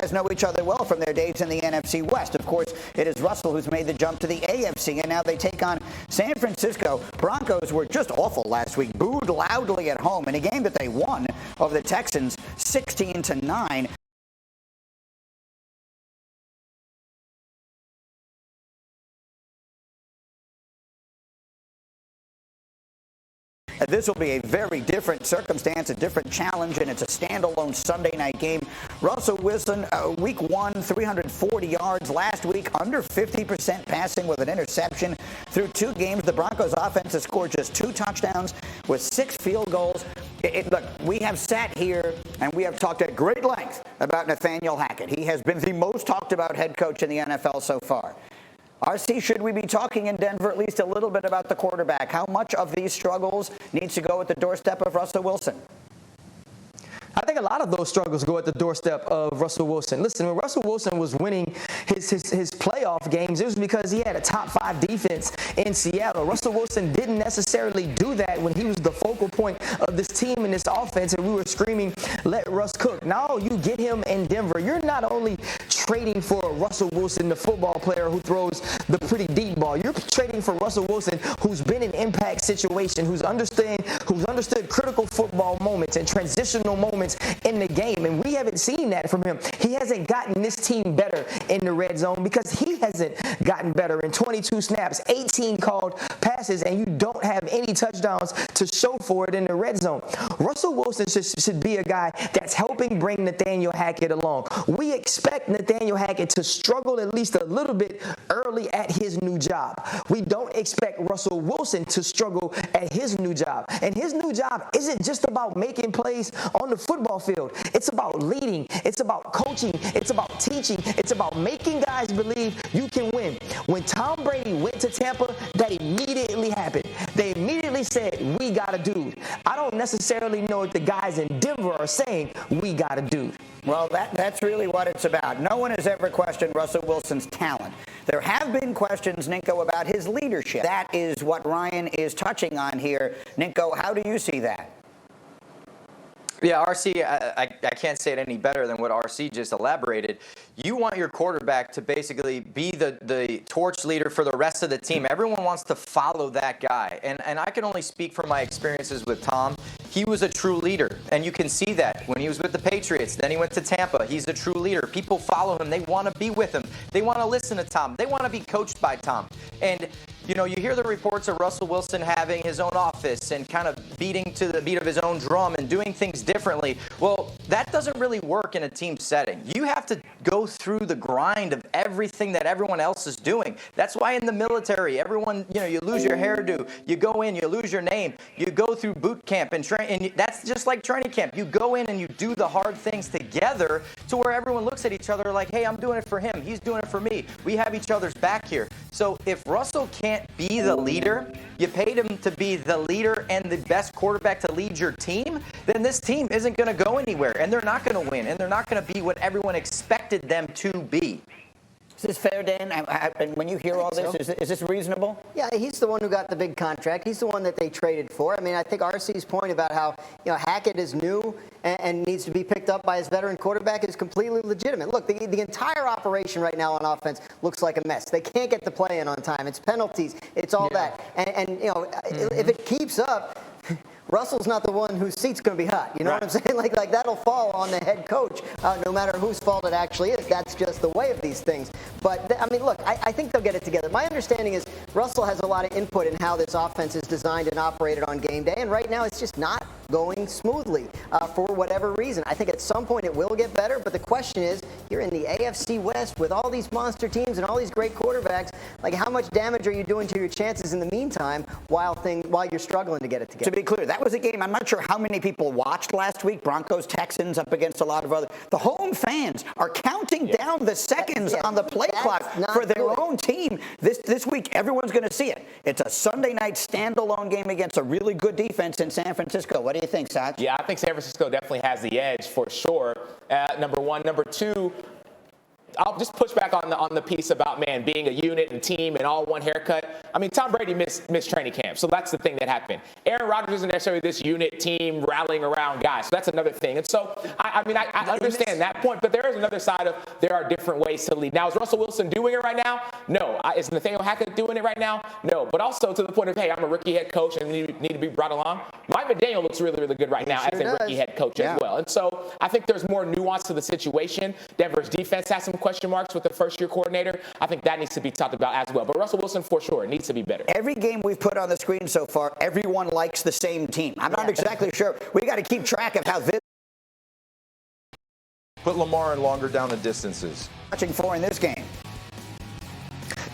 guys know each other well from their days in the NFC West. Of course, it is Russell who's made the jump to the AFC, and now they take on San Francisco. Broncos were just awful last week, booed loudly at home in a game that they won over the Texans 16-9. This will be a very different circumstance, a different challenge, and it's a standalone Sunday night game. Russell Wilson, week 1, 340 yards. Last week, under 50% passing with an interception. Through 2 games, the Broncos offense has scored just 2 touchdowns with 6 field goals. Look, we have sat here and we have talked at great length about Nathaniel Hackett. He has been the most talked about head coach in the NFL so far. RC, should we be talking in Denver at least a little bit about the quarterback? How much of these struggles needs to go at the doorstep of Russell Wilson? I think a lot of those struggles go at the doorstep of Russell Wilson. Listen, when Russell Wilson was winning his playoff games, it was because he had a top 5 defense in Seattle. Russell Wilson didn't necessarily do that when he was the focal point of this team and this offense, and we were screaming, let Russ cook. Now you get him in Denver. You're not only trading for Russell Wilson, the football player who throws the pretty deep ball. You're trading for Russell Wilson, who's been in impact situation, who's understood critical football moments and transitional moments in the game, and we haven't seen that from him. He hasn't gotten this team better in the red zone because he hasn't gotten better. In 22 snaps, 18 called passes, and you don't have any touchdowns to show for it in the red zone. Russell Wilson should be a guy that's helping bring Nathaniel Hackett along. We expect Nathaniel Hackett to struggle at least a little bit early at his new job. We don't expect Russell Wilson to struggle at his new job. And his new job isn't just about making plays on the football field. It's about leading. It's about coaching. It's about teaching. It's about making guys believe you can win. When Tom Brady went to Tampa, that immediately happened. They immediately said, we got a dude. I don't necessarily know if the guys in Denver are saying, we got a dude. Well, that's really what it's about. No one has ever questioned Russell Wilson's talent. There have been questions, Ninko, about his leadership. That is what Ryan is touching on here. Ninko, how do you see that? Yeah, RC, I can't say it any better than what RC just elaborated. You want your quarterback to basically be the torch leader for the rest of the team. Everyone wants to follow that guy. And I can only speak from my experiences with Tom. He was a true leader, and you can see that when he was with the Patriots. Then he went to Tampa. He's a true leader. People follow him. They want to be with him. They want to listen to Tom. They want to be coached by Tom. And you know, you hear the reports of Russell Wilson having his own office and kind of beating to the beat of his own drum and doing things differently. Well, that doesn't really work in a team setting. You have to go through the grind of everything that everyone else is doing. That's why in the military, everyone, you know, you lose your hairdo, you go in, you lose your name, you go through boot camp and train, and that's just like training camp. You go in and you do the hard things together to where everyone looks at each other like, hey, I'm doing it for him. He's doing it for me. We have each other's back here. So if Russell can't be the leader, you paid him to be the leader and the best quarterback to lead your team, then this team isn't going to go anywhere, and they're not going to win, and they're not going to be what everyone expected them to be. Is this fair, Dan? When you hear all this, is this reasonable? Yeah, he's the one who got the big contract. He's the one that they traded for. I mean, I think RC's point about how, you know, Hackett is new and needs to be picked up by his veteran quarterback is completely legitimate. Look, the entire operation right now on offense looks like a mess. They can't get the play in on time. It's penalties. It's all that. And you know, if it keeps up, Russell's not the one whose seat's going to be hot. You know what I'm saying? Like that'll fall on the head coach, no matter whose fault it actually is. That's just the way of these things. But, I mean, look, I think they'll get it together. My understanding is Russell has a lot of input in how this offense is designed and operated on game day, and right now it's just not going smoothly for whatever reason. I think at some point it will get better, but the question is, you're in the AFC West with all these monster teams and all these great quarterbacks. Like, how much damage are you doing to your chances in the meantime while you're struggling to get it together? To be clear, that was a game I'm not sure how many people watched last week. Broncos, Texans up against a lot of other. The home fans are counting down the seconds on the play clock for their own team. This week, everyone's going to see it. It's a Sunday night standalone game against a really good defense in San Francisco. What do you think, Sach? Yeah, I think San Francisco definitely has the edge for sure. Number one. Number two, I'll just push back on the piece about, man, being a unit and team and all one haircut. I mean, Tom Brady missed training camp, so that's the thing that happened. Aaron Rodgers isn't necessarily this unit team rallying around guys, so that's another thing. And so, I understand that point, but there is another side of there are different ways to lead. Now, is Russell Wilson doing it right now? No. Is Nathaniel Hackett doing it right now? No. But also to the point of, hey, I'm a rookie head coach and need to be brought along. Mike McDaniel looks really, really good right now as a rookie head coach as well. And so I think there's more nuance to the situation. Denver's defense has some question marks with the first-year coordinator. I think that needs to be talked about as well. But Russell Wilson, for sure, needs to be better. Every game we've put on the screen so far, everyone likes the same team. I'm not exactly sure. We got to keep track of how this. Put Lamar in longer down the distances. Watching for in this game.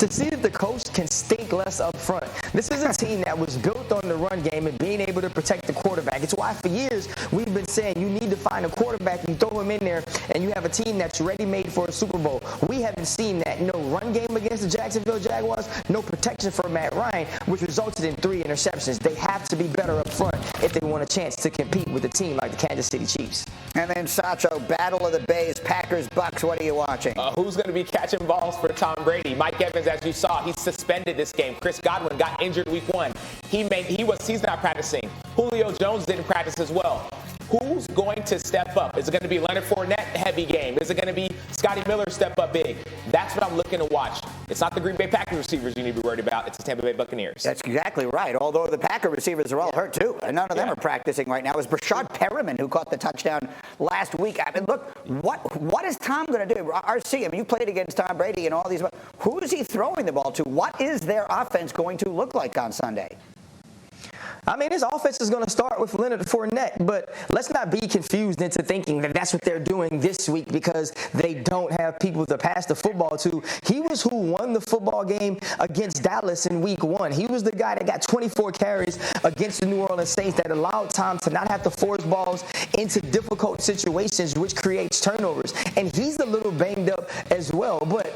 To see if the coach can stink less up front. This is a team that was built on the run game and being able to protect the quarterback. It's why for years we've been saying you need to find a quarterback, you throw him in there, and you have a team that's ready-made for a Super Bowl. We haven't seen that. No run game against the Jacksonville Jaguars, no protection for Matt Ryan, which resulted in 3 interceptions. They have to be better up front if they want a chance to compete with a team like the Kansas City Chiefs. And then Sacho, Battle of the Bays, Packers, Bucks. What are you watching? Who's going to be catching balls for Tom Brady? Mike Evans, as you saw, he's suspended this game. Chris Godwin got injured week 1. He's not practicing. Julio Jones didn't practice as well. Who's going to step up? Is it going to be Leonard Fournette heavy game? Is it going to be Scotty Miller step up big? That's what I'm looking to watch. It's not the Green Bay Packers receivers you need to be worried about. It's the Tampa Bay Buccaneers. That's exactly right. Although the Packer receivers are all hurt too, and none of them are practicing right now. It was Brashad Perriman who caught the touchdown last week. I mean, look, what is Tom going to do? RC, I mean, you played against Tom Brady and all these. Who is he throwing the ball to? What is their offense going to look like on Sunday? I mean, his offense is going to start with Leonard Fournette, but let's not be confused into thinking that that's what they're doing this week because they don't have people to pass the football to. He was who won the football game against Dallas in week 1. He was the guy that got 24 carries against the New Orleans Saints that allowed Tom to not have to force balls into difficult situations, which creates turnovers. And he's a little banged up as well, but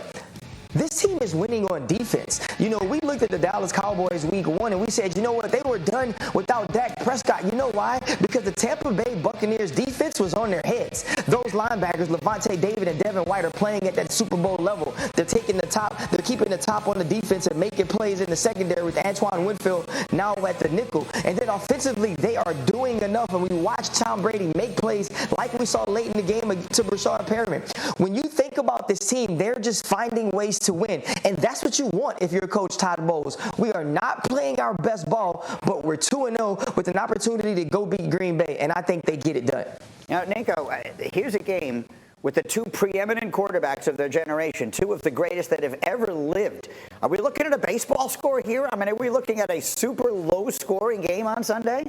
this team is winning on defense. You know, we looked at the Dallas Cowboys week 1 and we said, you know what, they were done without Dak Prescott. You know why? Because the Tampa Bay Buccaneers defense was on their heads. Those linebackers, Levante David and Devin White, are playing at that Super Bowl level. They're taking the top, they're keeping the top on the defense and making plays in the secondary with Antoine Winfield now at the nickel. And then offensively, they are doing enough. And we watched Tom Brady make plays like we saw late in the game to Brashad Perriman. When you think about this team, they're just finding ways to win. And that's what you want if you're Coach Todd Bowles. We are not playing our best ball, but we're 2-0 with an opportunity to go beat Green Bay, and I think they get it done. Now, Nico, here's a game with the 2 preeminent quarterbacks of their generation, 2 of the greatest that have ever lived. Are we looking at a baseball score here? I mean, are we looking at a super low-scoring game on Sunday?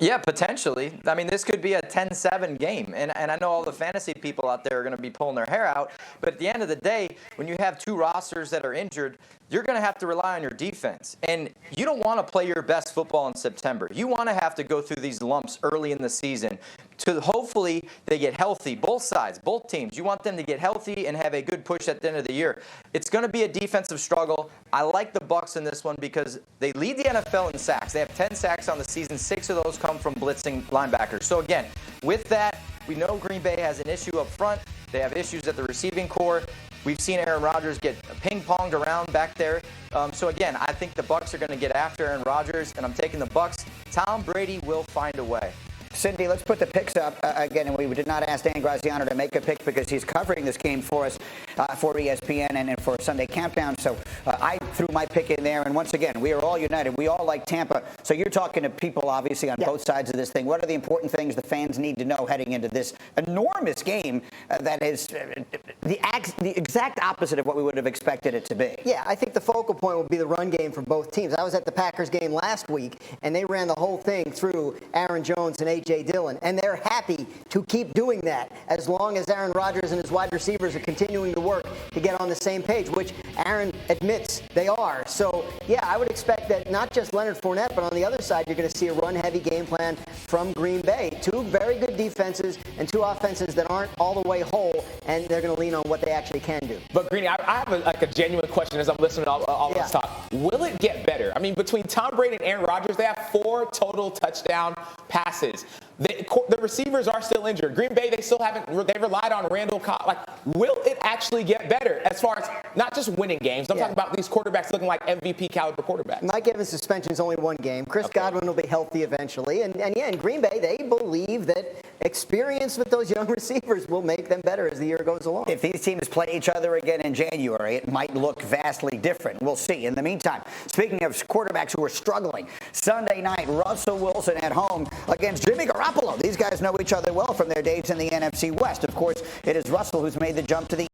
Yeah, potentially. I mean, this could be a 10-7 game. And I know all the fantasy people out there are going to be pulling their hair out. But at the end of the day, when you have 2 rosters that are injured, you're going to have to rely on your defense. And you don't want to play your best football in September. You want to have to go through these lumps early in the season to hopefully they get healthy. Both sides, both teams. You want them to get healthy and have a good push at the end of the year. It's going to be a defensive struggle. I like the Bucs in this one because they lead the NFL in sacks. They have 10 sacks on the season. 6 of those come from blitzing linebackers. So again, with that, we know Green Bay has an issue up front. They have issues at the receiving core. We've seen Aaron Rodgers get ping-ponged around back there. So again, I think the Bucs are going to get after Aaron Rodgers, and I'm taking the Bucs. Tom Brady will find a way. Cindy, let's put the picks up again. And we did not ask Dan Graziano to make a pick because he's covering this game for us for ESPN and for Sunday Countdown. So I threw my pick in there. And once again, we are all united. We all like Tampa. So you're talking to people, obviously, on both sides of this thing. What are the important things the fans need to know heading into this enormous game that is the exact opposite of what we would have expected it to be? Yeah, I think the focal point will be the run game for both teams. I was at the Packers game last week, and they ran the whole thing through Aaron Jones and A.J. Dillon, and they're happy to keep doing that as long as Aaron Rodgers and his wide receivers are continuing to work to get on the same page, which Aaron admits they are. So, yeah, I would expect that not just Leonard Fournette, but on the other side, you're going to see a run-heavy game plan from Green Bay. 2 very good defenses and 2 offenses that aren't all the way whole, and they're going to lean on what they actually can do. But, Greeny, I have a genuine question as I'm listening to all this talk. Will it get better? I mean, between Tom Brady and Aaron Rodgers, they have 4 total touchdown passes. The receivers are still injured. Green Bay, they relied on Randall Cobb. Like, will it actually get better as far as not just winning games? I'm talking about these quarterbacks looking like MVP caliber quarterbacks. Mike Evans' suspension is only one game. Chris Godwin will be healthy eventually. And in Green Bay, they believe that experience with those young receivers will make them better as the year goes along. If these teams play each other again in January, it might look vastly different. We'll see. In the meantime, speaking of quarterbacks who are struggling, Sunday night, Russell Wilson at home against Jimmy Garoppolo. These guys know each other well from their days in the NFC West. Of course, it is Russell who's made the jump to the